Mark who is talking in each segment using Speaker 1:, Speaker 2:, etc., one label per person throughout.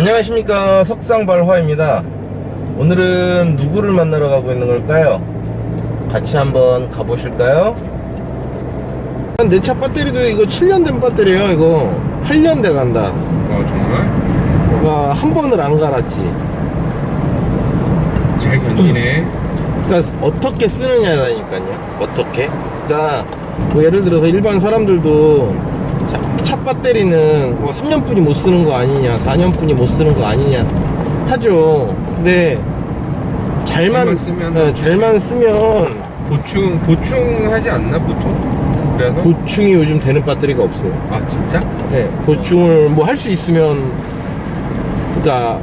Speaker 1: 안녕하십니까, 석상발화입니다. 오늘은 누구를 만나러 가고 있는 걸까요? 같이 한번 가보실까요? 내 차 배터리도 이거 7년 된 배터리에요. 이거 8년 돼 간다.
Speaker 2: 정말?
Speaker 1: 와, 한 번을 안 갈았지.
Speaker 2: 잘 견디네.
Speaker 1: 그러니까 어떻게 쓰느냐라니까요. 어떻게? 그러니까 뭐 예를 들어서 일반 사람들도 차 배터리는 뭐 3년뿐이 못 쓰는 거 아니냐, 4년뿐이 못 쓰는 거 아니냐 하죠. 근데 잘만 쓰면
Speaker 2: 보충하지 않나 보통? 그래도?
Speaker 1: 보충이 요즘 되는 배터리가 없어요.
Speaker 2: 아 진짜?
Speaker 1: 네, 보충을 뭐 할 수 있으면, 그러니까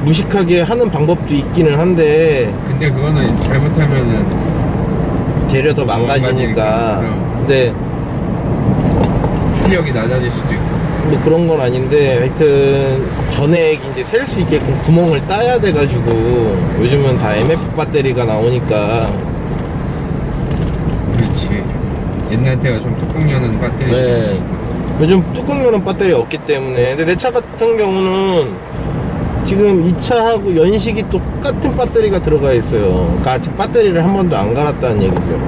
Speaker 1: 무식하게 하는 방법도 있기는 한데
Speaker 2: 근데 그거는 잘못하면은
Speaker 1: 되려 더 망가지니까. 근데
Speaker 2: 출력이 낮아질 수도 있고.
Speaker 1: 뭐 그런 건 아닌데, 하여튼 전액 이제 셀 수 있게끔 구멍을 따야 돼가지고 요즘은 다 MF 배터리가 나오니까.
Speaker 2: 그렇지. 옛날 때가 좀 뚜껑 여는 배터리.
Speaker 1: 네. 요즘 뚜껑 여는 배터리 없기 때문에. 근데 내 차 같은 경우는 지금 이 차하고 연식이 똑같은 배터리가 들어가 있어요. 그러니까 아직 배터리를 한 번도 안 갈았다는 얘기죠.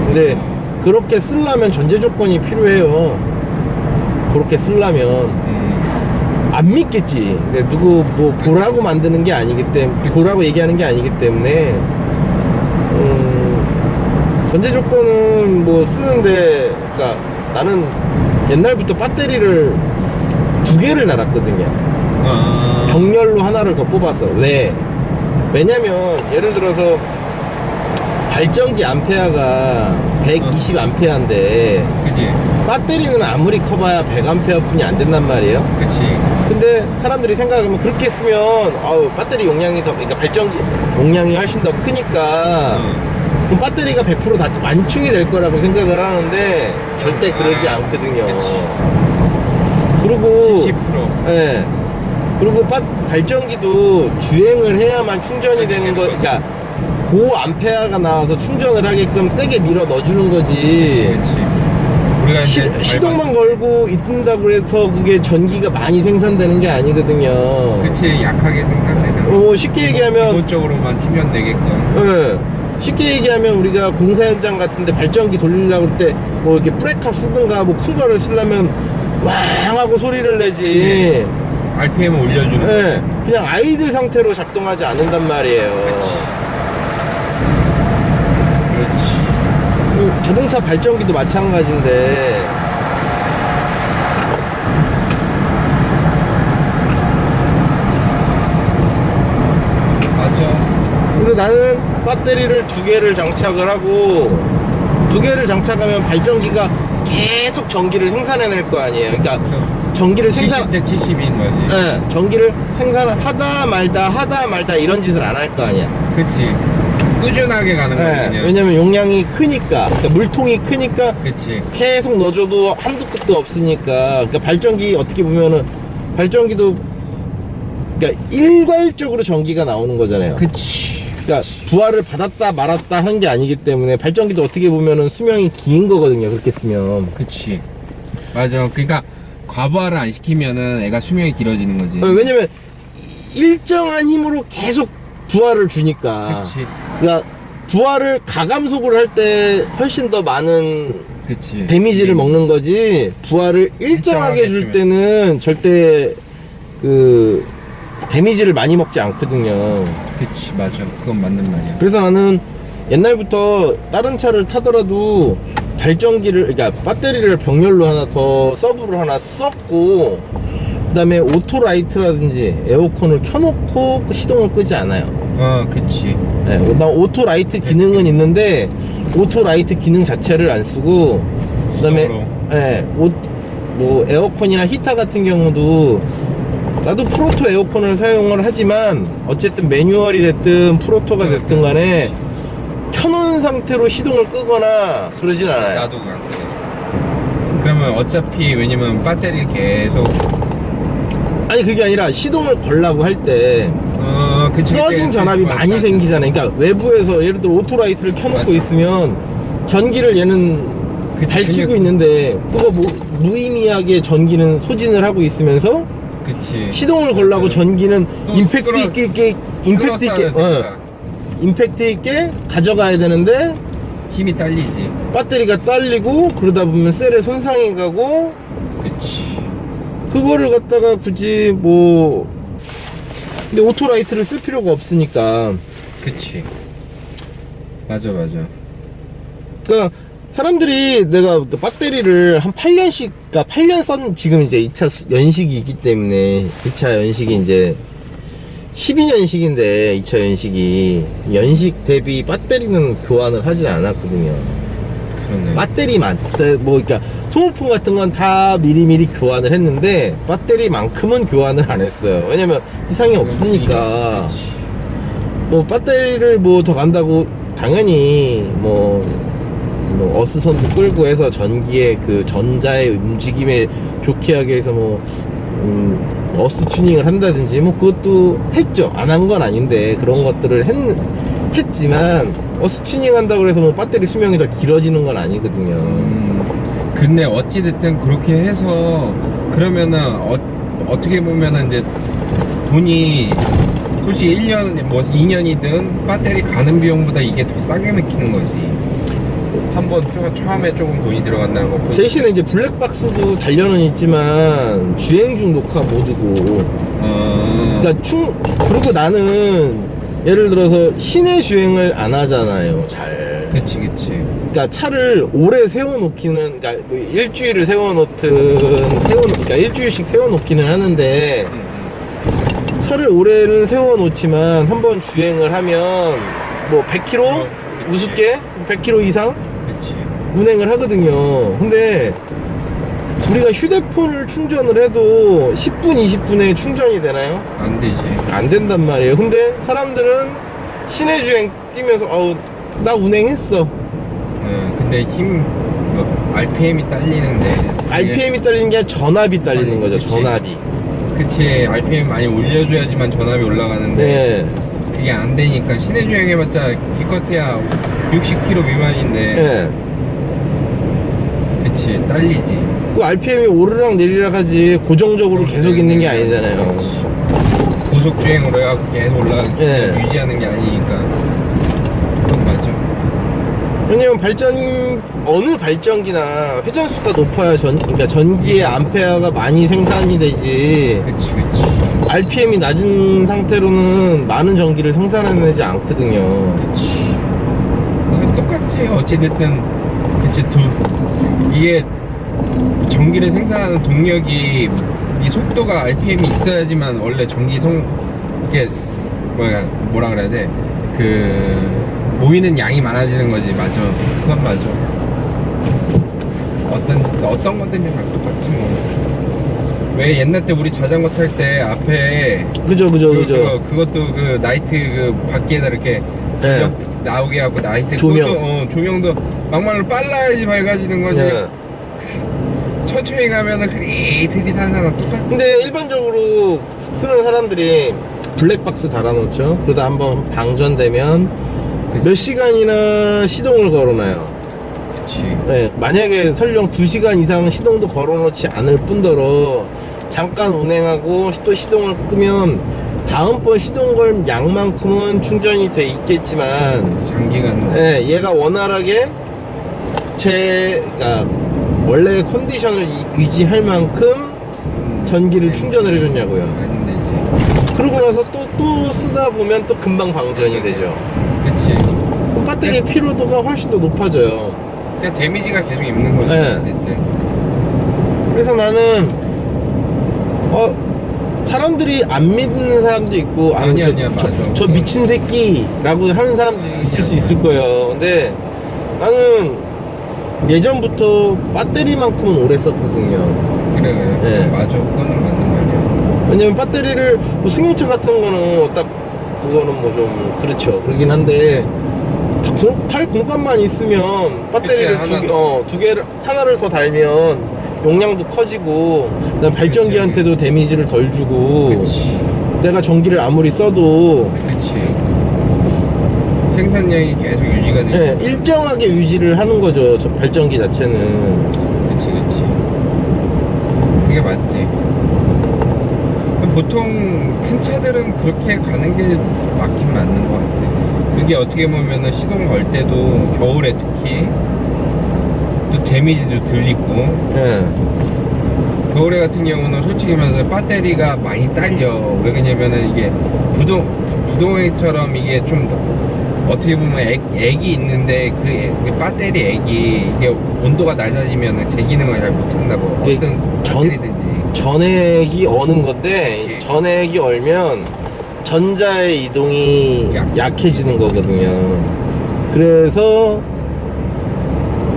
Speaker 1: 근데 그렇게 쓰려면 전제 조건이 필요해요. 그렇게 쓰려면 안 믿겠지. 근데 누구 뭐 보라고 만드는 게 아니기 때문에, 보라고 얘기하는 게 아니기 때문에 전제 조건은 뭐 쓰는데, 그러니까 나는 옛날부터 배터리를 2개를 달았거든요. 병렬로 하나를 더 뽑았어. 왜냐면 예를 들어서 발전기 암페어가 120 암페어인데
Speaker 2: 그치.
Speaker 1: 배터리는 아무리 커봐야 100 암페어 뿐이 안 된단 말이에요.
Speaker 2: 그치.
Speaker 1: 근데 사람들이 생각하면 그렇게 쓰면 배터리 용량이 더, 그러니까 발전기 용량이 훨씬 더 크니까 그럼 배터리가 100% 다 완충이 될 거라고 생각을 하는데 절대 그러지 않거든요.
Speaker 2: 그치.
Speaker 1: 그리고
Speaker 2: 70%.
Speaker 1: 예. 그리고 발전기도 주행을 해야만 충전이 되는 거, 그러니까 고 암페어가 나와서 충전을 하게끔 세게 밀어 넣어주는 거지.
Speaker 2: 그치. 우리가 이제
Speaker 1: 시동만 걸고 있는다고 해서 그게 전기가 많이 생산되는 게 아니거든요.
Speaker 2: 그치. 약하게 생산되는.
Speaker 1: 쉽게 얘기하면,
Speaker 2: 기본적으로만 충전되게끔.
Speaker 1: 예. 쉽게 얘기하면 우리가 공사 현장 같은데 발전기 돌리려고 할 때 뭐 이렇게 브레이커 쓰든가 뭐 큰 거를 쓰려면 왕 하고 소리를 내지.
Speaker 2: RPM을 올려주는.
Speaker 1: 네, 그냥 아이들 상태로 작동하지 않는단 말이에요.
Speaker 2: 그렇지.
Speaker 1: 자동차 발전기도 마찬가지인데,
Speaker 2: 맞아.
Speaker 1: 그래서 나는 배터리를 2개를 장착을 하고, 2개를 장착하면 발전기가 계속 전기를 생산해낼 거 아니에요. 그러니까 전기를
Speaker 2: 70대 70인 거지.
Speaker 1: 네, 전기를 생산하다 말다 이런 짓을 안 할 거 아니야.
Speaker 2: 그치. 꾸준하게 가는 거지.
Speaker 1: 네,
Speaker 2: 그냥.
Speaker 1: 왜냐면 용량이 크니까, 그러니까 물통이 크니까
Speaker 2: 그치.
Speaker 1: 계속 넣어줘도 한두 끝도 없으니까. 그러니까 발전기 어떻게 보면은 발전기도, 그러니까 일괄적으로 전기가 나오는 거잖아요.
Speaker 2: 그치.
Speaker 1: 그러니까 부하를 받았다 말았다 하는 게 아니기 때문에 발전기도 어떻게 보면은 수명이 긴 거거든요. 그렇게 쓰면.
Speaker 2: 그치. 맞아. 그러니까 과부하를 안 시키면은 애가 수명이 길어지는 거지.
Speaker 1: 왜냐면 일정한 힘으로 계속 부하를 주니까.
Speaker 2: 그치.
Speaker 1: 그러니까 부하를 가감속으로 할 때 훨씬 더 많은
Speaker 2: 그치.
Speaker 1: 데미지를 먹는 거지, 부하를 일정하게 줄 때는 절대 그 데미지를 많이 먹지 않거든요.
Speaker 2: 그치. 맞아. 그건 맞는 말이야.
Speaker 1: 그래서 나는 옛날부터 다른 차를 타더라도 발전기를, 그러니까 배터리를 병렬로 하나 더 서브를 하나 썼고, 그 다음에 오토라이트라든지 에어컨을 켜놓고 시동을 끄지 않아요.
Speaker 2: 그치.
Speaker 1: 네, 나 오토라이트 기능은 있는데 오토라이트 기능 자체를 안 쓰고, 그 다음에 네, 뭐 에어컨이나 히터 같은 경우도 나도 프로토 에어컨을 사용을 하지만 어쨌든 매뉴얼이 됐든 프로토가 됐든 간에 켜놓은 상태로 시동을 끄거나 그러진 않아요.
Speaker 2: 나도 그렇거든. 그러면 어차피 왜냐면 배터리 계속
Speaker 1: 아니 그게 아니라 시동을 걸라고 할 때
Speaker 2: 그치.
Speaker 1: 써진 전압이 많이 생기잖아요. 그러니까 외부에서 예를 들어 오토라이트를 켜놓고
Speaker 2: 맞아.
Speaker 1: 있으면 전기를 얘는 잘 켜고 있는데 그거 무의미하게 전기는 소진을 하고 있으면서
Speaker 2: 그치.
Speaker 1: 시동을 걸라고 전기는
Speaker 2: 또
Speaker 1: 임팩트
Speaker 2: 끌어-
Speaker 1: 있게 임팩트 있게 임팩트 있게 가져가야 되는데
Speaker 2: 힘이 딸리지.
Speaker 1: 배터리가 딸리고 그러다 보면 셀에 손상이 가고
Speaker 2: 그치.
Speaker 1: 그거를 갖다가 굳이 뭐 근데 오토라이트를 쓸 필요가 없으니까
Speaker 2: 그치. 맞아.
Speaker 1: 그러니까 사람들이 내가 배터리를 한 8년씩 그러니까 8년 썼 지금 이제 2차 연식이기 때문에 2차 연식이 이제 12년식인데 2차 연식이 연식 대비 배터리는 교환을 하지 않았거든요.
Speaker 2: 그러네.
Speaker 1: 배터리만 뭐 그러니까 소모품 같은 건 다 미리미리 교환을 했는데 배터리만큼은 교환을 안 했어요. 왜냐면 이상이 없으니까.
Speaker 2: 그치.
Speaker 1: 뭐 배터리를 뭐 더 간다고 당연히 뭐 어스선도 끌고 해서 전기의 그 전자의 움직임에 좋게 하기 위해서 뭐 어스 튜닝을 한다든지 뭐 그것도 했죠. 안 한 건 아닌데 그런 것들을 했지만 어스 튜닝 한다고 해서 뭐 배터리 수명이 더 길어지는 건 아니거든요.
Speaker 2: 근데 어찌됐든 그렇게 해서 그러면은 어떻게 보면은 이제 돈이 솔직히 1년 뭐 2년이든 배터리 가는 비용보다 이게 더 싸게 맥히는 거지. 한번 처음에 조금 돈이 들어간다는 거
Speaker 1: 대신에 이제 블랙박스도 달려는 있지만 주행 중 녹화 모드고 그러니까 그리고 나는 예를 들어서 시내 주행을 안 하잖아요. 잘.
Speaker 2: 그치.
Speaker 1: 그러니까 차를 오래 세워놓기는 그러니까 뭐 일주일을 그러니까 일주일씩 세워놓기는 하는데 차를 오래는 세워놓지만 한번 주행을 하면 뭐 100km
Speaker 2: 그치.
Speaker 1: 우습게 100km 이상
Speaker 2: 그치.
Speaker 1: 운행을 하거든요. 근데 우리가 휴대폰을 충전을 해도 10분 20분에 충전이 되나요?
Speaker 2: 안 되지.
Speaker 1: 안 된단 말이에요. 근데 사람들은 시내 주행 뛰면서 나 운행했어.
Speaker 2: 근데 뭐 RPM이 딸리는데
Speaker 1: RPM이 딸리는 게 아니라 전압이 딸리는 거죠.
Speaker 2: 그치.
Speaker 1: 전압이.
Speaker 2: 그치. RPM 많이 올려줘야지만 전압이 올라가는데
Speaker 1: 네.
Speaker 2: 그게 안 되니까 시내 주행해봤자 기껏해야 60km 미만인데
Speaker 1: 네.
Speaker 2: 그치. 딸리지.
Speaker 1: 그 RPM이 오르락 내리락 하지 고정적으로 계속 있는 게 아니잖아요.
Speaker 2: 그치. 고속 주행으로 해갖고 계속
Speaker 1: 예.
Speaker 2: 유지하는 게 아니니까. 그건 맞아.
Speaker 1: 왜냐면 어느 발전기나 회전수가 높아야 그러니까 전기의 암페어가 많이 생산이 되지.
Speaker 2: 그치.
Speaker 1: RPM이 낮은 상태로는 많은 전기를 생산해내지 않거든요.
Speaker 2: 그치. 똑같지. 어찌됐든 그치. 이게 전기를 생산하는 동력이 이 속도가 RPM이 있어야지만 원래 이게 뭐라 그래야 돼? 모이는 양이 많아지는 거지. 맞아. 그건 맞아. 어떤 거든지 다 똑같지 뭐. 왜 옛날 때 우리 자전거 탈 때 앞에
Speaker 1: 그죠.
Speaker 2: 그것도 그 나이트 밖에다 이렇게
Speaker 1: 네.
Speaker 2: 나오게 하고 나이트
Speaker 1: 조명.
Speaker 2: 그것도, 조명도 막말로 빨라야지 밝아지는 거지.
Speaker 1: 네.
Speaker 2: 천천히 가면은 들이다잖아. 똑같아.
Speaker 1: 근데 일반적으로 쓰는 사람들이 블랙박스 달아놓죠. 그러다 한번 방전되면
Speaker 2: 그치.
Speaker 1: 몇 시간이나 시동을 걸어놔요.
Speaker 2: 그치.
Speaker 1: 네, 만약에 설령 2시간 이상 시동도 걸어놓지 않을 뿐더러 잠깐 운행하고 또 시동을 끄면 다음번 시동 걸 양만큼은 충전이 돼 있겠지만
Speaker 2: 장기간.
Speaker 1: 네, 얘가 원활하게 그러니까 원래의 컨디션을 유지할 만큼 전기를 충전을 해줬냐고요.
Speaker 2: 안 되지.
Speaker 1: 그러고 나서 또 쓰다 보면 또 금방 방전이 되죠.
Speaker 2: 그치.
Speaker 1: 그럼 배터리의 피로도가 훨씬 더 높아져요.
Speaker 2: 그러니까 데미지가 계속 입는 거지.
Speaker 1: 네.
Speaker 2: 어찌됐든.
Speaker 1: 그래서 나는 사람들이 안 믿는 사람도 있고
Speaker 2: 아니야, 맞아.
Speaker 1: 저 미친 새끼라고 하는 사람도 있을 수 있을 거예요. 근데 나는 예전부터 배터리만큼은 오래 썼거든요.
Speaker 2: 그래.
Speaker 1: 네.
Speaker 2: 맞아. 그거는 맞는 말이야.
Speaker 1: 왜냐면 배터리를 뭐 승용차 같은 거는 딱 그거는 뭐 좀 그렇죠. 그러긴 한데 탈 공간만 있으면 배터리를
Speaker 2: 그치,
Speaker 1: 두 개를 하나를 더 달면 용량도 커지고 그다음 발전기한테도 데미지를 덜 주고
Speaker 2: 그치.
Speaker 1: 내가 전기를 아무리 써도
Speaker 2: 그치. 생산량이 계속 유지가 되고.
Speaker 1: 네, 일정하게 유지를 하는 거죠. 저 발전기 자체는.
Speaker 2: 그치. 그게 맞지. 보통 큰 차들은 그렇게 가는 게 맞긴 맞는 것 같아. 그게 어떻게 보면은 시동 걸 때도 겨울에 특히 또 데미지도 덜 있고,
Speaker 1: 예.
Speaker 2: 겨울에 같은 경우는 솔직히 말해서 배터리가 많이 딸려. 왜 그러냐면은 이게 부동액처럼 이게 좀 어떻게 보면 액이 있는데 그 배터리 액이 이게 온도가 낮아지면 제 기능을 잘 못한다고.
Speaker 1: 이게
Speaker 2: 어떤
Speaker 1: 전-
Speaker 2: 배터리든지.
Speaker 1: 전액이 어는 건데
Speaker 2: 그치.
Speaker 1: 전액이 얼면 전자의 이동이 약해지는 거거든요. 그래서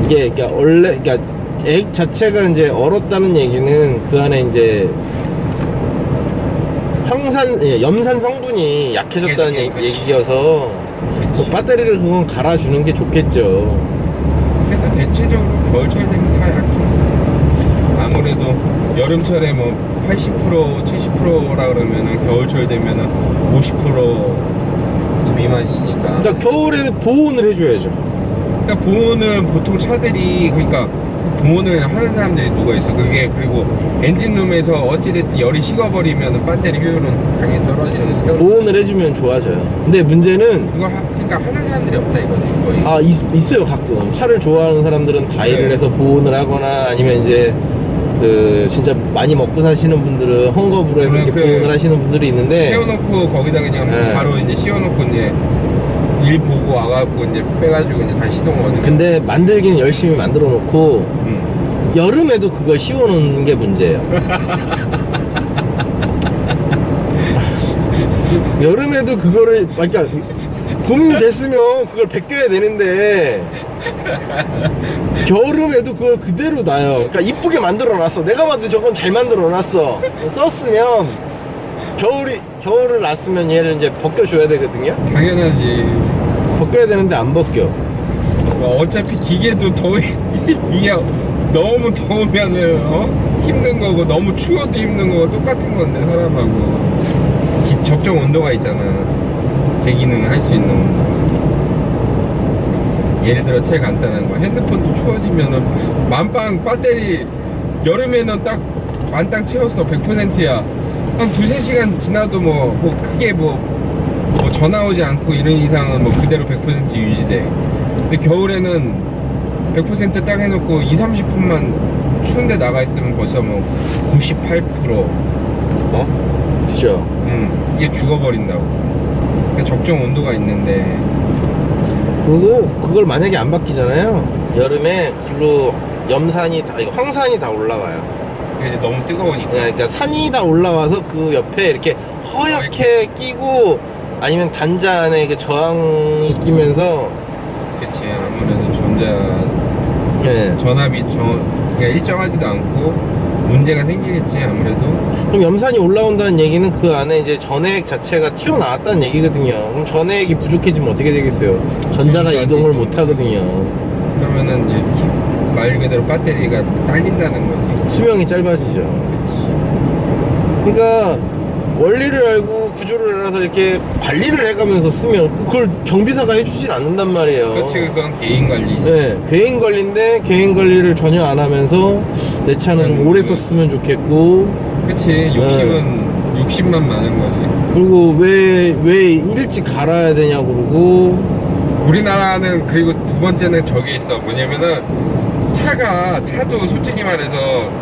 Speaker 1: 이게 그러니까 원래 그러니까 액 자체가 이제 얼었다는 얘기는 그 안에 이제 염산 성분이 약해졌다는
Speaker 2: 그치.
Speaker 1: 얘기여서
Speaker 2: 그치.
Speaker 1: 배터리를 그건 갈아주는 게 좋겠죠.
Speaker 2: 그래도 대체적으로 겨울철 되면 다 약해지지. 아무래도 여름철에 뭐 80% 70%라 그러면은 겨울철 되면은 50%그 미만이니까.
Speaker 1: 그러니까 겨울에 보온을 해줘야죠.
Speaker 2: 그러니까 보온을 보통 차들이 그러니까 그 보온을 하는 사람들이 누가 있어. 그게 그리고 엔진룸에서 어찌됐든 열이 식어버리면 배터리 효율은 당연히 떨어지는 세월.
Speaker 1: 보온을 해주면 좋아져요. 근데 문제는
Speaker 2: 그러니까 하는 사람들이 없다 이거지 거의.
Speaker 1: 있어요. 가끔 차를 좋아하는 사람들은 다이를
Speaker 2: 네.
Speaker 1: 해서 보온을 하거나 아니면 이제 그 진짜 많이 먹고 사시는 분들은 헝겊으로 해서 이렇게
Speaker 2: 그
Speaker 1: 보온을 하시는 분들이 있는데
Speaker 2: 세워놓고 거기다 그냥
Speaker 1: 네.
Speaker 2: 바로 이제 씌워놓고 이제 일 보고 와갖고 이제 빼가지고 이제 다시 시동을 얻는.
Speaker 1: 근데 만들기는 열심히 만들어 놓고 여름에도 그걸 씌워놓는 게 문제예요. 여름에도 그거를 그러니까 봄 됐으면 그걸 벗겨야 되는데 겨울에도 그걸 그대로 놔요. 그러니까 이쁘게 만들어 놨어. 내가 봐도 저건 잘 만들어 놨어. 썼으면 겨울을 놨으면 얘를 이제 벗겨줘야 되거든요.
Speaker 2: 당연하지.
Speaker 1: 벗겨야 되는데 안 벗겨.
Speaker 2: 어차피 기계도 이게 너무 더우면은 힘든 거고 너무 추워도 힘든 거고 똑같은 건데 사람하고 적정 온도가 있잖아. 제 기능을 할 수 있는 온도. 예를 들어 제일 간단한 거 핸드폰도 추워지면은 만빵 배터리 여름에는 딱 만땅 채웠어 100%야. 한 두세 시간 지나도 뭐 크게 뭐 전화 오지 않고 이런 이상은 뭐 그대로 100% 유지돼. 근데 겨울에는 100% 딱 해놓고 20-30분만 추운데 나가 있으면 벌써 뭐 98%
Speaker 1: 그죠?
Speaker 2: 이게 죽어버린다고. 그러니까 적정 온도가 있는데.
Speaker 1: 그리고 그걸 만약에 안 바뀌잖아요. 여름에 글로 염산이 다 이거 황산이 다 올라와요.
Speaker 2: 그게 이제 너무 뜨거우니까.
Speaker 1: 그러니까 산이 다 올라와서 그 옆에 이렇게 허옇게 끼고 아니면 단자 안에 그 저항이 끼면서
Speaker 2: 그치. 아무래도
Speaker 1: 예.
Speaker 2: 전압이 그러니까 일정하지도 않고 문제가 생기겠지 아무래도.
Speaker 1: 그럼 염산이 올라온다는 얘기는 그 안에 이제 전해액 자체가 튀어나왔다는 얘기거든요. 그럼 전해액이 부족해지면 어떻게 되겠어요? 전자가
Speaker 2: 그러니까
Speaker 1: 이동을 못 하거든요.
Speaker 2: 그러면은 이제 말 그대로 배터리가 딸린다는 거지.
Speaker 1: 수명이 짧아지죠.
Speaker 2: 그치.
Speaker 1: 그러니까 원리를 알고 구조를 알아서 이렇게 관리를 해가면서 쓰면 그걸 정비사가 해주진 않는단 말이에요.
Speaker 2: 그치, 그건 개인 관리지.
Speaker 1: 네, 개인 관리인데 개인 관리를 전혀 안 하면서 내 차는 좀 오래 썼으면 좋겠고
Speaker 2: 그치, 욕심만 많은 거지.
Speaker 1: 그리고 왜 일찍 갈아야 되냐고 그러고
Speaker 2: 우리나라는 그리고 두 번째는 저게 있어. 뭐냐면은 차도 솔직히 말해서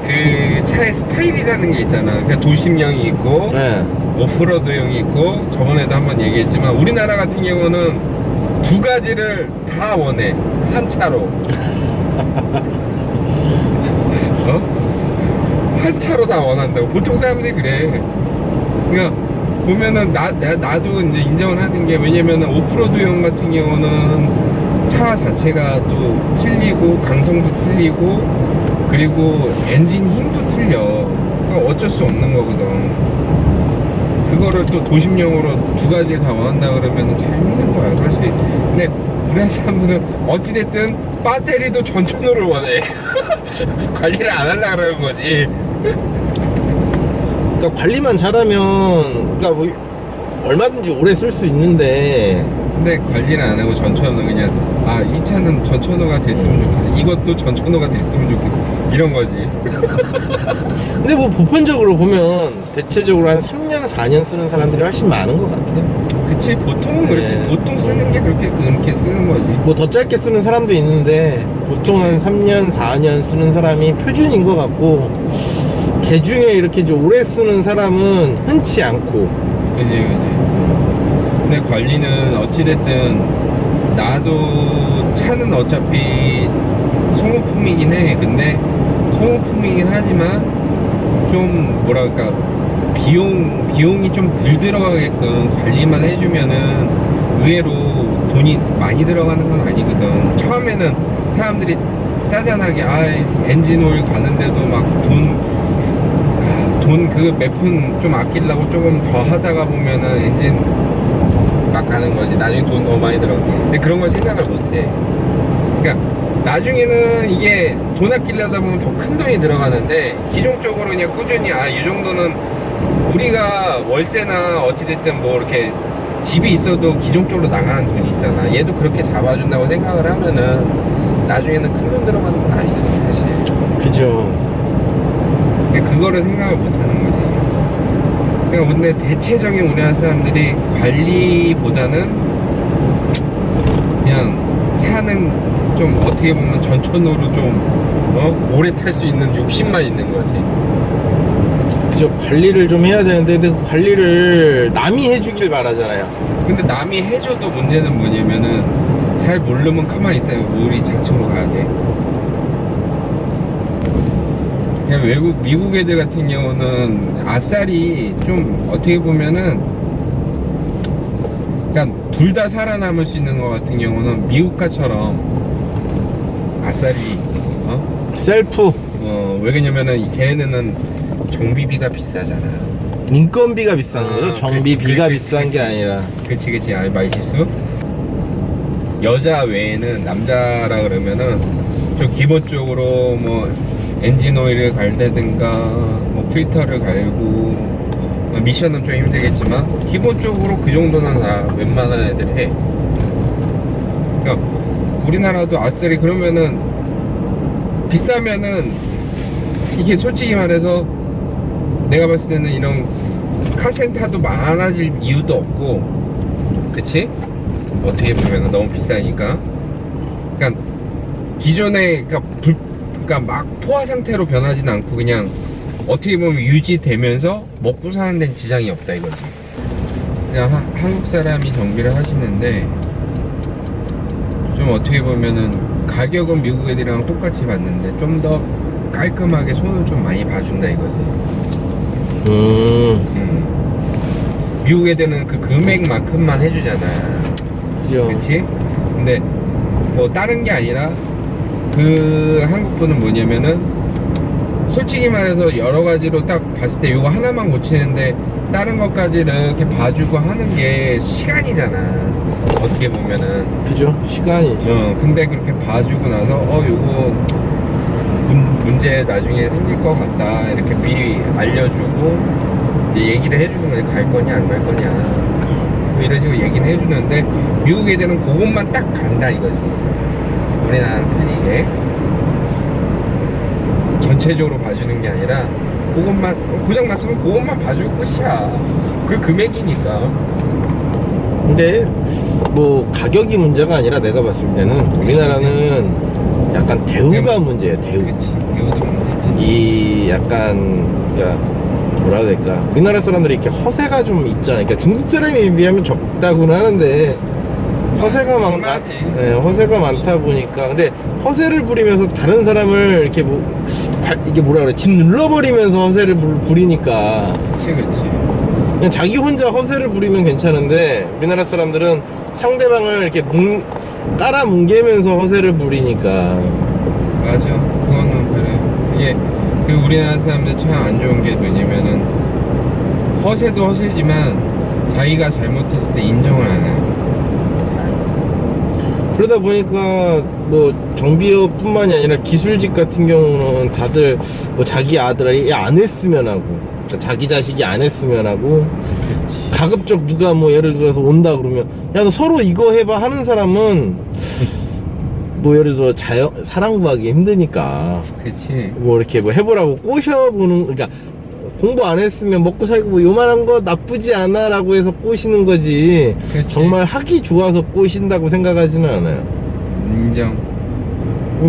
Speaker 2: 그 차의 스타일이라는 게 있잖아. 그러니까 도심형이 있고
Speaker 1: 네.
Speaker 2: 오프로드형이 있고 저번에도 한번 얘기했지만 우리나라 같은 경우는 두 가지를 다 원해. 한 차로. 한 차로 다 원한다고. 보통 사람들이 그래. 그러니까 보면은 나도 이제 인정을 하는 게 왜냐면은 오프로드용 같은 경우는 차 자체가 또 틀리고 강성도 틀리고 그리고 엔진 힘도 틀려. 그러니까 어쩔 수 없는 거거든. 그거를 또 도심용으로 두 가지 다 원한다 그러면 참 힘든 거야 사실. 근데 우리나라 사람들은 어찌됐든 배터리도 전천후를 원해. 관리를 안 하려고 그러는 거지.
Speaker 1: 그러니까 관리만 잘하면 그러니까 뭐 얼마든지 오래 쓸 수 있는데
Speaker 2: 근데 관리를 안 하고 전천후 그냥 이 차는 전천후가 됐으면 좋겠어. 이것도 전천후가 됐으면 좋겠어. 이런 거지.
Speaker 1: 근데 뭐 보편적으로 보면 대체적으로 한 3년 4년 쓰는 사람들이 훨씬 많은 것 같아요.
Speaker 2: 그치, 보통은 그렇지.
Speaker 1: 네.
Speaker 2: 보통 쓰는 게 그렇게 쓰는 거지.
Speaker 1: 뭐 더 짧게 쓰는 사람도 있는데 보통 한
Speaker 2: 그치.
Speaker 1: 3년 4년 쓰는 사람이 표준인 것 같고, 걔 중에 이렇게 이제 오래 쓰는 사람은 흔치 않고.
Speaker 2: 그지. 근데 관리는 어찌됐든 나도 차는 어차피 소모품이긴 해. 근데 소모품이긴 하지만 좀 뭐랄까 비용이 좀 덜 들어가게끔 관리만 해주면은 의외로 돈이 많이 들어가는 건 아니거든. 처음에는 사람들이 짜잔하게 엔진 오일 가는데도 막 돈 그 몇 푼 좀 아끼려고 조금 더 하다가 보면은 엔진 막 가는 거지. 나중에 돈 더 많이 들어. 근데 그런 걸 생각을 못 해. 그러니까 나중에는 이게 돈 아끼려다 보면 더 큰 돈이 들어가는데, 기존적으로 그냥 꾸준히 이 정도는 우리가 월세나 어찌됐든 뭐 이렇게 집이 있어도 기존적으로 나가는 돈이 있잖아. 얘도 그렇게 잡아준다고 생각을 하면은 나중에는 큰 돈 들어가는 건 아니거든 사실.
Speaker 1: 그죠.
Speaker 2: 근데 그거를 생각을 못 하는 거지. 그러니까 근데 대체적인 우리나라 사람들이 관리보다는 그냥 차는 좀 어떻게 보면 전천후로 좀 오래 탈 수 있는 욕심만 있는 거지.
Speaker 1: 그죠. 관리를 좀 해야 되는데, 근데 그 관리를 남이 해주길 바라잖아요.
Speaker 2: 근데 남이 해줘도 문제는 뭐냐면은 잘 모르면 가만히 있어요. 우리 자체로 가야 돼. 그냥 미국 애들 같은 경우는 아싸리 좀 어떻게 보면은, 그러니까 둘 다 살아남을 수 있는 것 같은 경우는 미국가처럼 아싸리
Speaker 1: 셀프.
Speaker 2: 왜 그러냐면은 걔네는 정비비가 비싸잖아.
Speaker 1: 인건비가 비싼 거죠. 정비비가 비싼 게 아니라.
Speaker 2: 그치 말 실수. 여자 외에는 남자라 그러면은 좀 기본적으로 뭐 엔진 오일을 갈다든가 뭐 필터를 갈고, 미션은 좀 힘들겠지만 기본적으로 그 정도는 다 웬만한 애들 해. 그러니까 우리나라도 아싸리 그러면은 비싸면은, 이게 솔직히 말해서 내가 봤을 때는 이런 카센터도 많아질 이유도 없고, 그치? 어떻게 보면은 너무 비싸니까. 그러니까 기존에 그러니까 막 포화 상태로 변하진 않고 그냥 어떻게 보면 유지되면서 먹고 사는 데는 지장이 없다 이거지. 그냥 한국 사람이 정비를 하시는데 좀 어떻게 보면은 가격은 미국 애들이랑 똑같이 받는데 좀 더 깔끔하게 손을 좀 많이 봐준다 이거지. 미국 애들은 그 금액만큼만 해주잖아.
Speaker 1: 그죠.
Speaker 2: 그치? 근데 뭐 다른 게 아니라 그 한국 분은 뭐냐면은 솔직히 말해서 여러 가지로 딱 봤을 때 이거 하나만 고치는데 다른 것까지 이렇게 봐주고 하는 게 시간이잖아. 어떻게 보면은.
Speaker 1: 그죠. 시간이죠.
Speaker 2: 근데 그렇게 봐주고 나서 요거 문제 나중에 생길 것 같다 이렇게 미리 알려주고 이제 얘기를 해주는 거지. 갈 거냐 안 갈 거냐 뭐 이런 식으로 얘기는 해주는데, 미국 애들은 그것만 딱 간다 이거지. 우리나라랑 틀리게 전체적으로 봐주는 게 아니라 그것만, 고장 났으면 그것만 봐주고 끝이야. 그 금액이니까.
Speaker 1: 근데 뭐 가격이 문제가 아니라 내가 봤을 때는 우리나라는 약간 대우가 문제예요. 대우.
Speaker 2: 그치, 대우도 문제지.
Speaker 1: 이 약간 그러니까 뭐라 해야 될까, 우리나라 사람들이 이렇게 허세가 좀 있잖아요. 그러니까 중국 사람에 비하면 적다고는 하는데 허세가 많다.
Speaker 2: 심하지.
Speaker 1: 네, 허세가 많다 보니까. 근데 허세를 부리면서 다른 사람을 이렇게 이게 뭐라 그래, 집 눌러버리면서 허세를 부리니까
Speaker 2: 그치.
Speaker 1: 그냥 자기 혼자 허세를 부리면 괜찮은데, 우리나라 사람들은 상대방을 이렇게 깔아 뭉개면서 허세를 부리니까.
Speaker 2: 맞아. 그거는 그래. 이게 그 우리나라 사람들 참 안 좋은 게 뭐냐면은 허세도 허세지만 자기가 잘못했을 때 인정을 안 해요.
Speaker 1: 그러다 보니까 뭐 정비업뿐만이 아니라 기술직 같은 경우는 다들 뭐 자기 아들이 안 했으면 하고, 그러니까 자기 자식이 안 했으면 하고,
Speaker 2: 그치.
Speaker 1: 가급적 누가 뭐 예를 들어서 온다 그러면 야 너 서로 이거 해봐 하는 사람은 뭐 예를 들어 사랑 구하기 힘드니까
Speaker 2: 그치.
Speaker 1: 뭐 이렇게 뭐 해보라고 꼬셔보는, 그러니까 공부 안 했으면 먹고 살고 뭐 요만한 거 나쁘지 않아 라고 해서 꼬시는 거지,
Speaker 2: 그치.
Speaker 1: 정말 하기 좋아서 꼬신다고 생각하지는 않아요.
Speaker 2: 인정.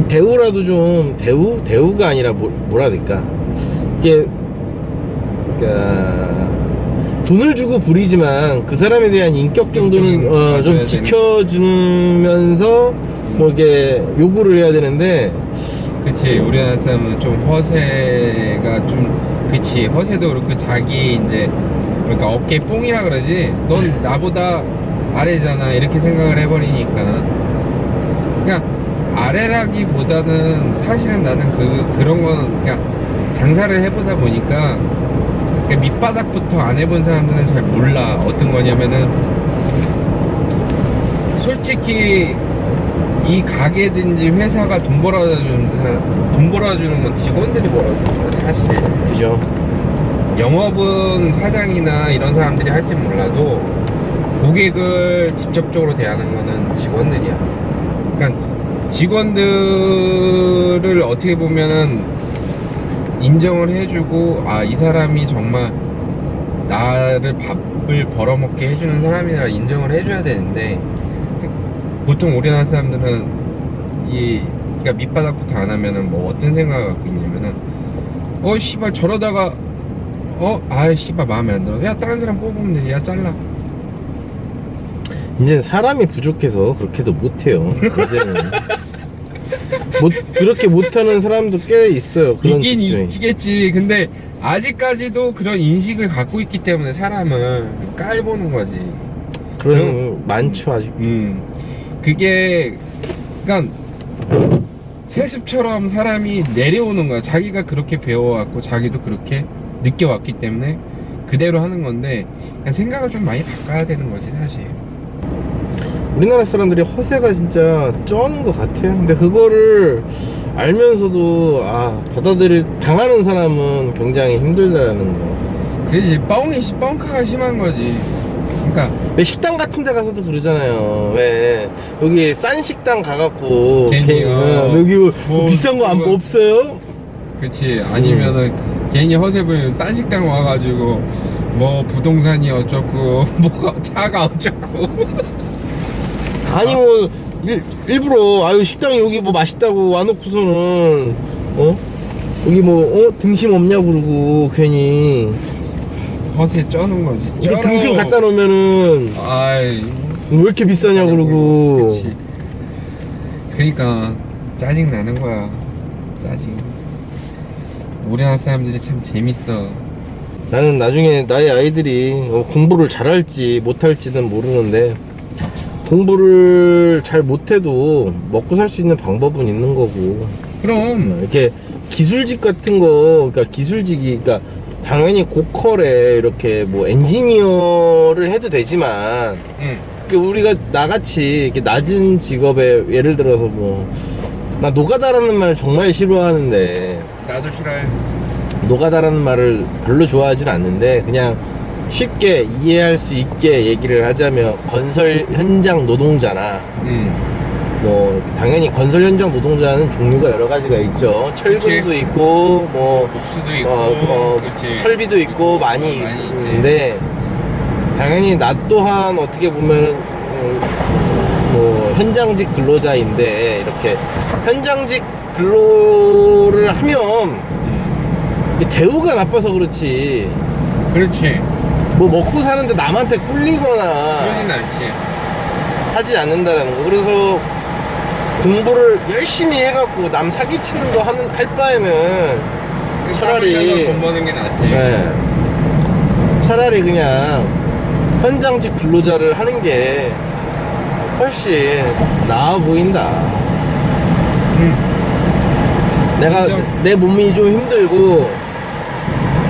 Speaker 1: 대우라도 좀, 대우가 아니라 뭐라 해야 될까, 이게 그러니까 돈을 주고 부리지만 그 사람에 대한 인격 정도는 좀
Speaker 2: 봐줘야
Speaker 1: 지켜주면서 뭐 이게 요구를 해야 되는데.
Speaker 2: 그치. 우리나라 사람은 좀 허세가 좀, 그치. 허세도 그렇고 자기 이제, 그러니까 어깨 뽕이라 그러지. 넌 나보다 아래잖아, 이렇게 생각을 해버리니까. 그냥 아래라기보다는 사실은 나는 그런 건 그냥 장사를 해보다 보니까 밑바닥부터 안 해본 사람들은 잘 몰라. 어떤 거냐면은 솔직히 이 가게든지 회사가 돈 벌어주는 건 직원들이 벌어주는 거야, 사실.
Speaker 1: 그죠.
Speaker 2: 영업은 사장이나 이런 사람들이 할지 몰라도 고객을 직접적으로 대하는 거는 직원들이야. 그러니까 직원들을 어떻게 보면은 인정을 해주고, 아, 이 사람이 정말 나를 밥을 벌어먹게 해주는 사람이라 인정을 해줘야 되는데, 보통 우리나라 사람들은 그러니까 밑바닥부터 안 하면은 뭐 어떤 생각을 갖고 있냐면은, 씨발 저러다가 씨발 마음에 안 들어, 야 다른 사람 뽑으면 되지, 야 잘라.
Speaker 1: 이제 사람이 부족해서 그렇게도 못해요. 이제는 그렇게 못하는 사람도 꽤 있어요. 그런
Speaker 2: 있긴
Speaker 1: 직종이.
Speaker 2: 있겠지. 근데 아직까지도 그런 인식을 갖고 있기 때문에 사람을 깔보는 거지.
Speaker 1: 그런 많죠 아직.
Speaker 2: 그게 그러니까 세습처럼 사람이 내려오는 거야. 자기가 그렇게 배워왔고 자기도 그렇게 느껴왔기 때문에 그대로 하는 건데, 그냥 생각을 좀 많이 바꿔야 되는 거지 사실.
Speaker 1: 우리나라 사람들이 허세가 진짜 쩌는 것 같아요. 근데 그거를 알면서도 당하는 사람은 굉장히 힘들다라는 거.
Speaker 2: 그래서 뻥카가 심한 거지. 그러니까
Speaker 1: 왜 식당 같은 데 가서도 그러잖아요. 왜 여기 싼 식당 가갖고
Speaker 2: 괜히,
Speaker 1: 여기 뭐 비싼 거 안 없어요?
Speaker 2: 그치. 아니면은 괜히 허세 부리면 싼 식당 와가지고 뭐 부동산이 어쩌고 뭐가 차가 어쩌고.
Speaker 1: 아니 뭐 일부러 식당 여기 뭐 맛있다고 와놓고서는 여기 뭐 등심 없냐고 그러고 괜히
Speaker 2: 허세 쩌는 거지.
Speaker 1: 이거 등심 갖다 놓으면은
Speaker 2: 아이,
Speaker 1: 왜 이렇게 비싸냐고 그러고.
Speaker 2: 그치. 그러니까 짜증 나는 거야. 짜증. 우리나라 사람들이 참 재밌어.
Speaker 1: 나는 나중에 나의 아이들이 공부를 잘할지 못할지는 모르는데, 공부를 잘 못해도 먹고 살 수 있는 방법은 있는 거고.
Speaker 2: 그럼
Speaker 1: 이렇게 기술직 같은 거, 그러니까 기술직이, 그러니까 당연히 고퀄에 이렇게 뭐 엔지니어를 해도 되지만, 우리가 나같이 이렇게 낮은 직업에 예를 들어서 나 노가다라는 말 정말 싫어하는데,
Speaker 2: 나도 싫어해.
Speaker 1: 노가다라는 말을 별로 좋아하진 않는데, 그냥 쉽게 이해할 수 있게 얘기를 하자면 건설 현장 노동자나, 뭐 당연히 건설 현장 노동자는 종류가 여러 가지가 있죠. 철근도
Speaker 2: 그치.
Speaker 1: 있고 뭐
Speaker 2: 목수도 있고 그치.
Speaker 1: 설비도 있고 많이 있는데, 당연히 나 또한 어떻게 보면 뭐 현장직 근로자인데, 이렇게 현장직 근로를 하면 대우가 나빠서 그렇지 뭐 먹고 사는데 남한테 꿀리거나
Speaker 2: 그러진 않지.
Speaker 1: 하지 않는다라는 거. 그래서 공부를 열심히 해갖고 남 사기치는 거 할 바에는 차라리
Speaker 2: 돈 버는 게 낫지.
Speaker 1: 네, 차라리 그냥 현장직 근로자를 하는 게 훨씬 나아 보인다. 내가
Speaker 2: 인정.
Speaker 1: 내 몸이 좀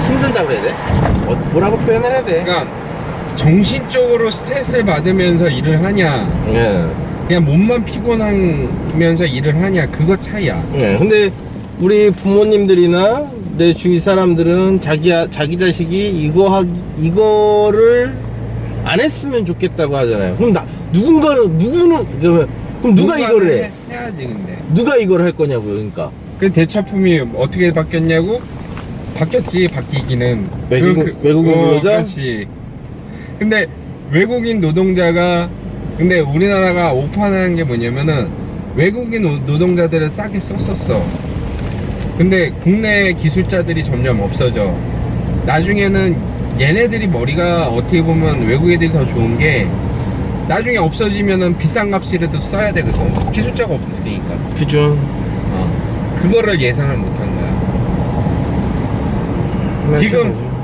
Speaker 1: 힘들다 그래야 돼? 뭐라고 표현을 해야 돼?
Speaker 2: 그러니까 정신적으로 스트레스를 받으면서 일을 하냐,
Speaker 1: 예.
Speaker 2: 그냥 몸만 피곤하면서 일을 하냐, 그거 차이야.
Speaker 1: 예. 근데 우리 부모님들이나 내 주위 사람들은 자기 자식이 이거를 안 했으면 좋겠다고 하잖아요. 그럼 누구는 그럼 누가 이거를 해?
Speaker 2: 해야지. 근데
Speaker 1: 누가 이걸 할 거냐고요, 그러니까.
Speaker 2: 그 대차품이 어떻게 바뀌었냐고? 바뀌었지. 바뀌기는
Speaker 1: 외국인 근로자?
Speaker 2: 그렇지. 근데 외국인 노동자가, 근데 우리나라가 오판하는 게 뭐냐면은 외국인 노동자들을 싸게 썼었어. 근데 국내 기술자들이 점점 없어져. 나중에는 얘네들이 머리가 어떻게 보면 외국 애들이 더 좋은 게, 나중에 없어지면은 비싼 값이라도 써야 되거든. 기술자가 없으니까.
Speaker 1: 그죠.
Speaker 2: 그거를 예상을 못한 거야.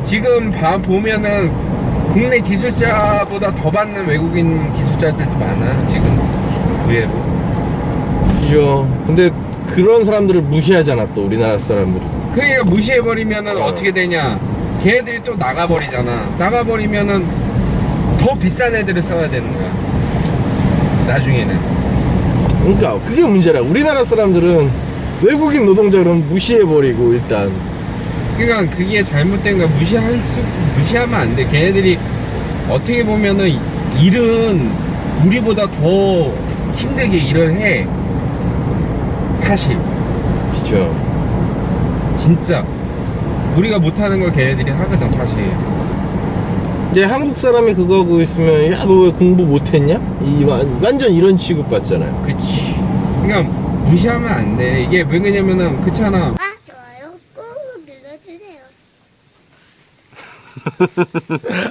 Speaker 2: 지금 보면은 국내 기술자보다 더 받는 외국인 기술자들도 많아. 지금 의외로.
Speaker 1: 그죠. 근데 그런 사람들을 무시하잖아, 또 우리나라 사람들이.
Speaker 2: 그러니까 무시해버리면은 어떻게 되냐? 걔네들이 또 나가버리잖아. 나가버리면은 더 비싼 애들을 써야 되는 거야. 나중에는.
Speaker 1: 그러니까 그게 문제라. 우리나라 사람들은 외국인 노동자는 무시해버리고 일단.
Speaker 2: 그러니까 그게 잘못된 거야. 무시하면 안 돼. 걔네들이 어떻게 보면은 일은 우리보다 더 힘들게 일을 해. 사실.
Speaker 1: 그죠.
Speaker 2: 진짜. 우리가 못하는 걸 걔네들이 하거든, 사실.
Speaker 1: 이제 한국 사람이 그거 하고 있으면, 야, 너 왜 공부 못했냐? 완전 이런 취급 받잖아요.
Speaker 2: 그치. 그러니까 무시하면 안 돼. 이게 왜 그러냐면은, 그렇잖아.
Speaker 3: 좋아요 꾹 눌러주세요.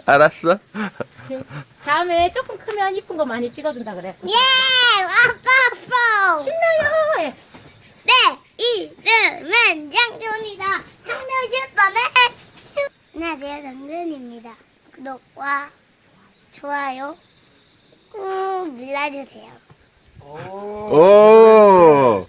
Speaker 1: 알았어.
Speaker 4: 다음에 조금 크면 이쁜 거 많이 찍어준다 그래.
Speaker 3: 예! 와빠빠!
Speaker 4: 신나요.
Speaker 3: 네! 이름은 장준이다. 상대실 밤에 안녕하세요, 장준입니다. 구독과 좋아요 꾹 눌러주세요.
Speaker 1: 오.